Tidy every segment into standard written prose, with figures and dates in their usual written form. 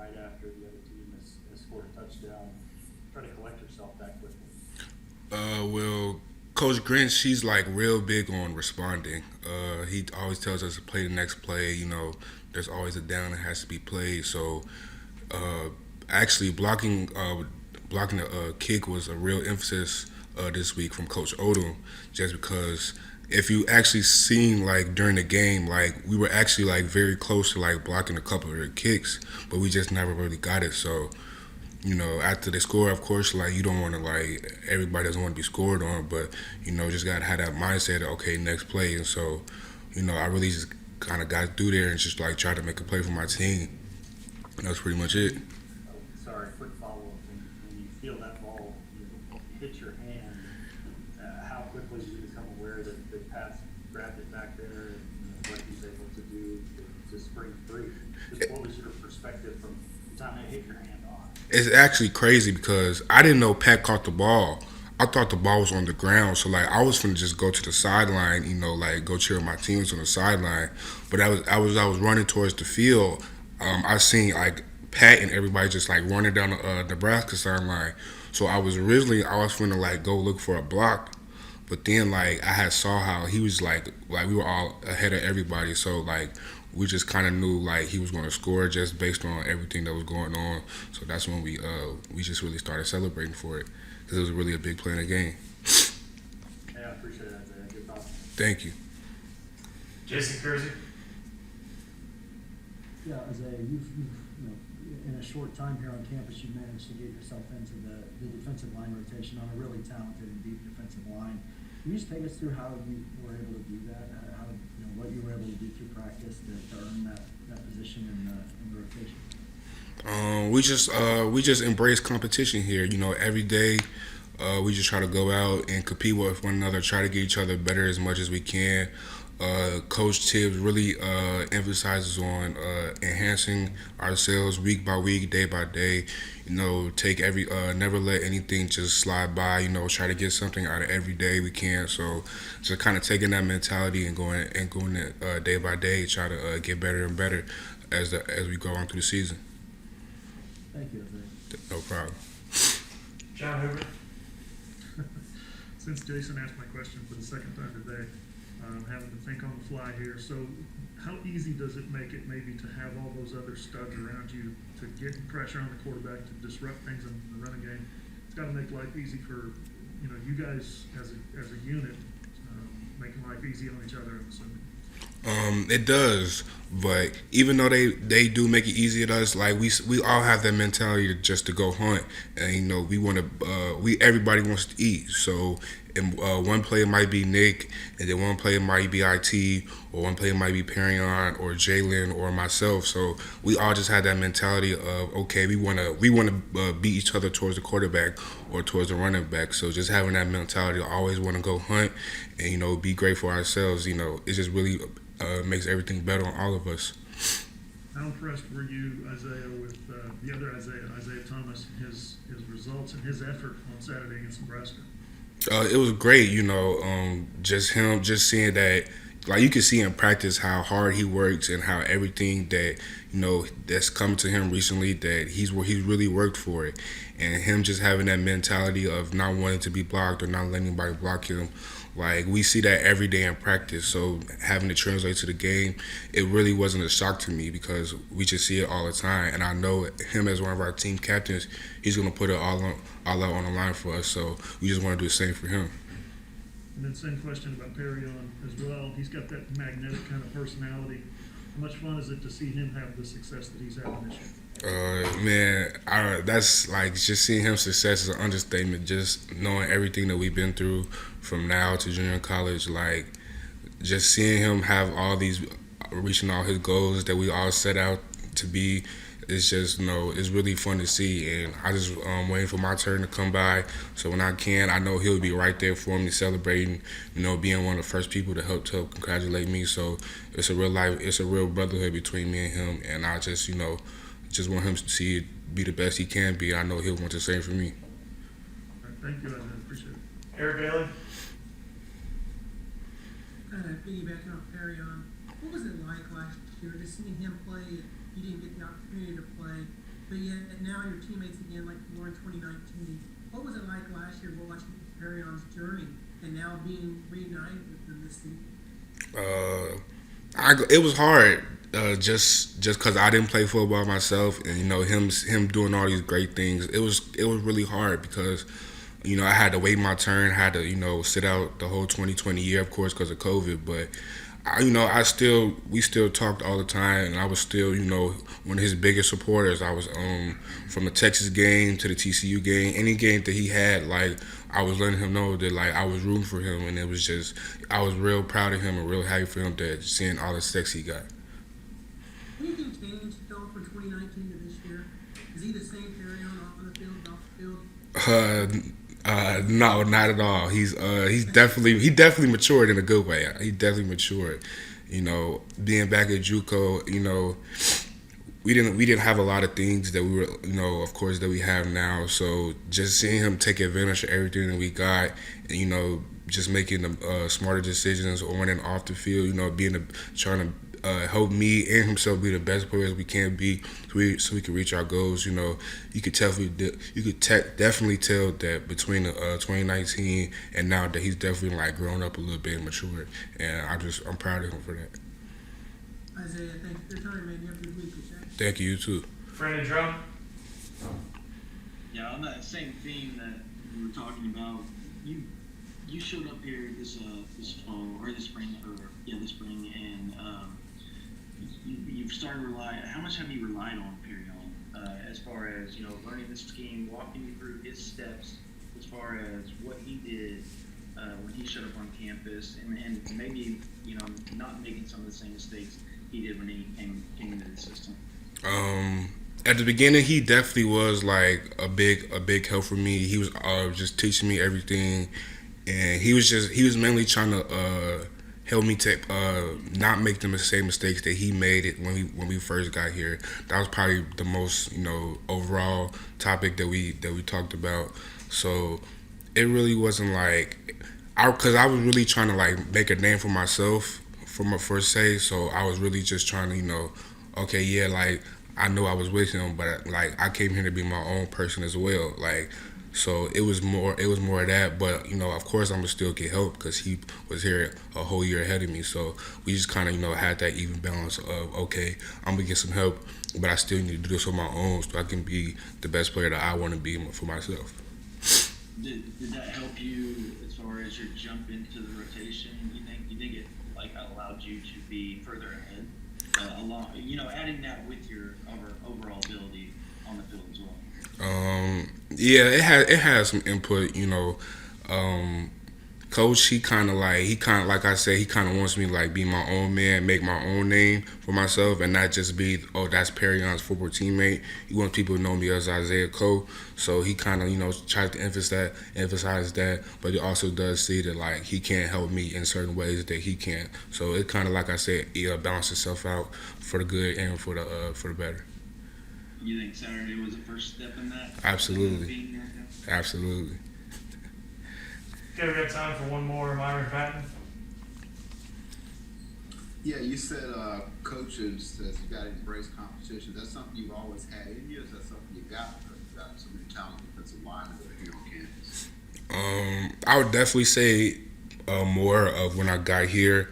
right after the other team has scored a touchdown, try to collect yourself that quickly? Well, Coach Grinch, he's like real big on responding. He always tells us to play the next play. There's always a down that has to be played. So, uh, actually, blocking the kick was a real emphasis this week from Coach Odom, just because if you actually seen like during the game, like we were actually like very close to like blocking a couple of their kicks, but we just never really got it. So after they score, of course, like you don't want to like everybody doesn't want to be scored on, but just gotta have that mindset. Of, okay, next play, and so I really just kind of got through there and just like tried to make a play for my team. And that's pretty much it. Oh, sorry, quick follow-up. When you feel that ball hit your hand, how quickly did you become aware that Pat grabbed it back there and what he's able to do to spring free? Just what was your perspective from the time it hit your hand on? It's actually crazy because I didn't know Pat caught the ball. I thought the ball was on the ground, so like I was gonna just go to the sideline, like go cheer my teams on the sideline. But I was running towards the field. I seen like Pat and everybody just like running down the Nebraska sideline. So I was gonna like go look for a block, but then like I had saw how he was like we were all ahead of everybody, so like we just kind of knew like he was going to score just based on everything that was going on. So that's when we just really started celebrating for it because it was really a big play in the game. Yeah, I appreciate that, Isaiah. Good talk. Thank you. Jason Kersey. Yeah, Isaiah, in a short time here on campus, you managed to get yourself into the defensive line rotation on a really talented and deep defensive line. Can you just take us through how you were able to do that? What you were able to do through practice to earn that position in the rotation? We just embrace competition here. Every day we just try to go out and compete with one another, try to get each other better as much as we can. Coach Tibbs really emphasizes on enhancing ourselves week by week, day by day. Take never let anything just slide by. Try to get something out of every day we can. So, just kind of taking that mentality and going it day by day, try to get better and better as we go on through the season. Thank you, Isaiah. No problem. John Hoover. Since Jason asked my question for the second time today, having to think on the fly here. So, how easy does it make it maybe to have all those other studs around you to get pressure on the quarterback to disrupt things in the running game? It's got to make life easy for you guys as a unit, making life easy on each other. I'm assuming. It does, but even though they do make it easy at us, like we all have that mentality to just to go hunt, and we want to we everybody wants to eat. So, and one player might be Nick, and then one player might be IT, or one player might be Perion or Jalen or myself. So we all just had that mentality of okay, we want to beat each other towards the quarterback or towards the running back. So just having that mentality, I always want to go hunt, and be great for ourselves. It just really makes everything better on all of us. How impressed were you, Isaiah, with the other Isaiah Thomas, his results and his effort on Saturday against Nebraska? It was great, just seeing that, like you can see in practice how hard he works and how everything that that's come to him recently that he's really worked for it, and him just having that mentality of not wanting to be blocked or not letting anybody block him. Like we see that every day in practice, so having to translate to the game, it really wasn't a shock to me because we just see it all the time, and I know him as one of our team captains, he's gonna put it all out on the line for us. So we just want to do the same for him. And then same question about Perion as well. He's got that magnetic kind of personality. How much fun is it to see him have the success that he's having this year? That's like just seeing him success is an understatement. Just knowing everything that we've been through from now to junior college, like just seeing him have all these, reaching all his goals that we all set out to be. It's just it's really fun to see, and I just waiting for my turn to come by. So when I can, I know he'll be right there for me, celebrating. Being one of the first people to help congratulate me. So it's a real brotherhood between me and him, and I just want him to see it be the best he can be. I know he'll want the same for me. All right, thank you, Isaiah. Appreciate it. Eric Bailey. Kind of piggybacking off Perry on, what was it like last year to see him play? He didn't get the opportunity to play. but yet now your teammates again, like you were in 2019. What was it like last year watching Perion's journey and now being reunited with them this season? It was hard, just because I didn't play football myself, and him doing all these great things. It was really hard because I had to wait my turn, had to sit out the whole 2020 year, of course, because of COVID. But we still talked all the time, and I was still one of his biggest supporters. I was from the Texas game to the TCU game, any game that he had, like I was letting him know that like I was rooting for him, and it was just I was real proud of him and real happy for him that seeing all the success he got. Anything changed though from 2019 to this year? Is he the same Perion on the field and off the field? No, not at all. He definitely matured in a good way. He definitely matured. Being back at JUCO, we didn't have a lot of things that we were, of course, that we have now. So just seeing him take advantage of everything that we got, and just making the smarter decisions on and off the field. Trying to help me and himself be the best players we can be, so we can reach our goals. You could definitely tell that between 2019 and now that he's definitely like grown up a little bit and matured, and I'm proud of him for that. Isaiah, thank you for your time, man. You have a good week, okay? Thank you, you too. Brandon Drum. Yeah, on that same theme that we were talking about, you showed up here this fall or this spring this spring, and you've started to rely. How much have you relied on Perion as far as learning the scheme, walking you through his steps, as far as what he did when he showed up on campus, and maybe not making some of the same mistakes he did when he came into the system? At the beginning, he definitely was like a big help for me. He was just teaching me everything, and he was mainly trying to help me to not make the same mistakes that he made it when we first got here. That was probably the most overall topic that we talked about. So it really wasn't like because I was really trying to like make a name for myself for my first say. So I was really just trying to okay, yeah, like I know I was with him, but like I came here to be my own person as well. Like, so it was more of that. But of course, I'm gonna still get help because he was here a whole year ahead of me. So we just kind of had that even balance of okay, I'm gonna get some help, but I still need to do this on my own so I can be the best player that I want to be for myself. Did that help you as far as your jump into the rotation? You think it like allowed you to be further ahead? Adding that with your overall ability on the field as well. Yeah, it has some input. Coach, he kind of like I said, he kind of wants me to like be my own man, make my own name for myself, and not just be that's Perion's football teammate. He wants people to know me as Isaiah Coe. So he kind of tries to emphasize that, but he also does see that like he can't help me in certain ways that he can't. So it kind of like I said, it balances itself out for the good and for the better. You think Saturday was the first step in that? Absolutely. Absolutely. Okay, we got time for one more. Myron Patton. Yeah, you said coaches says you got to embrace competition. That's something you've always had in you, or is that something you got because you got so many talented defensive linemen that are here on campus? I would definitely say more of when I got here.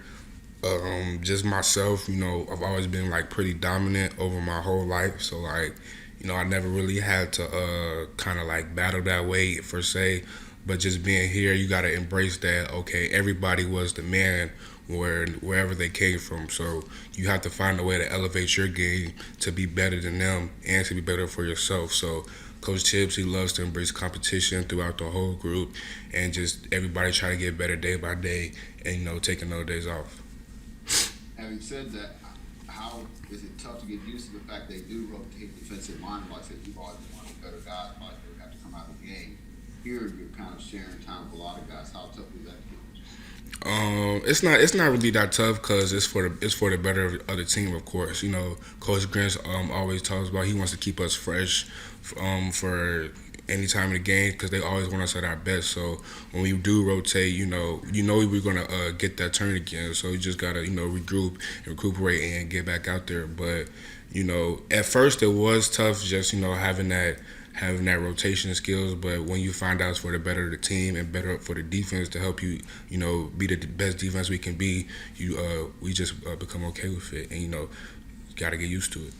Just myself, I've always been like pretty dominant over my whole life. So like, I never really had to kind of like battle that way per se. But just being here, you got to embrace that, okay, everybody was the man wherever they came from. So you have to find a way to elevate your game to be better than them and to be better for yourself. So Coach Tibbs, he loves to embrace competition throughout the whole group and just everybody try to get better day by day and, taking those days off. Having said that, how is it tough to get used to the fact they do rotate defensive line? Like I said, you've always been one of the better guys, like they have to come out of the game. Here, you're kind of sharing time with a lot of guys. How tough is that? It's not really that tough because it's for the better of the team, of course. Coach Grant always talks about he wants to keep us fresh for any time in the game because they always want us at our best. So when we do rotate, we're gonna get that turn again. So you just gotta regroup and recuperate and get back out there. But at first it was tough, just having that rotation skills. But when you find out it's for the better of the team and better for the defense to help you, be the best defense we can be, we just become okay with it, and got to get used to it.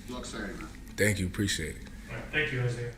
Good luck Saturday, man. Thank you, appreciate it. All right, thank you, Isaiah.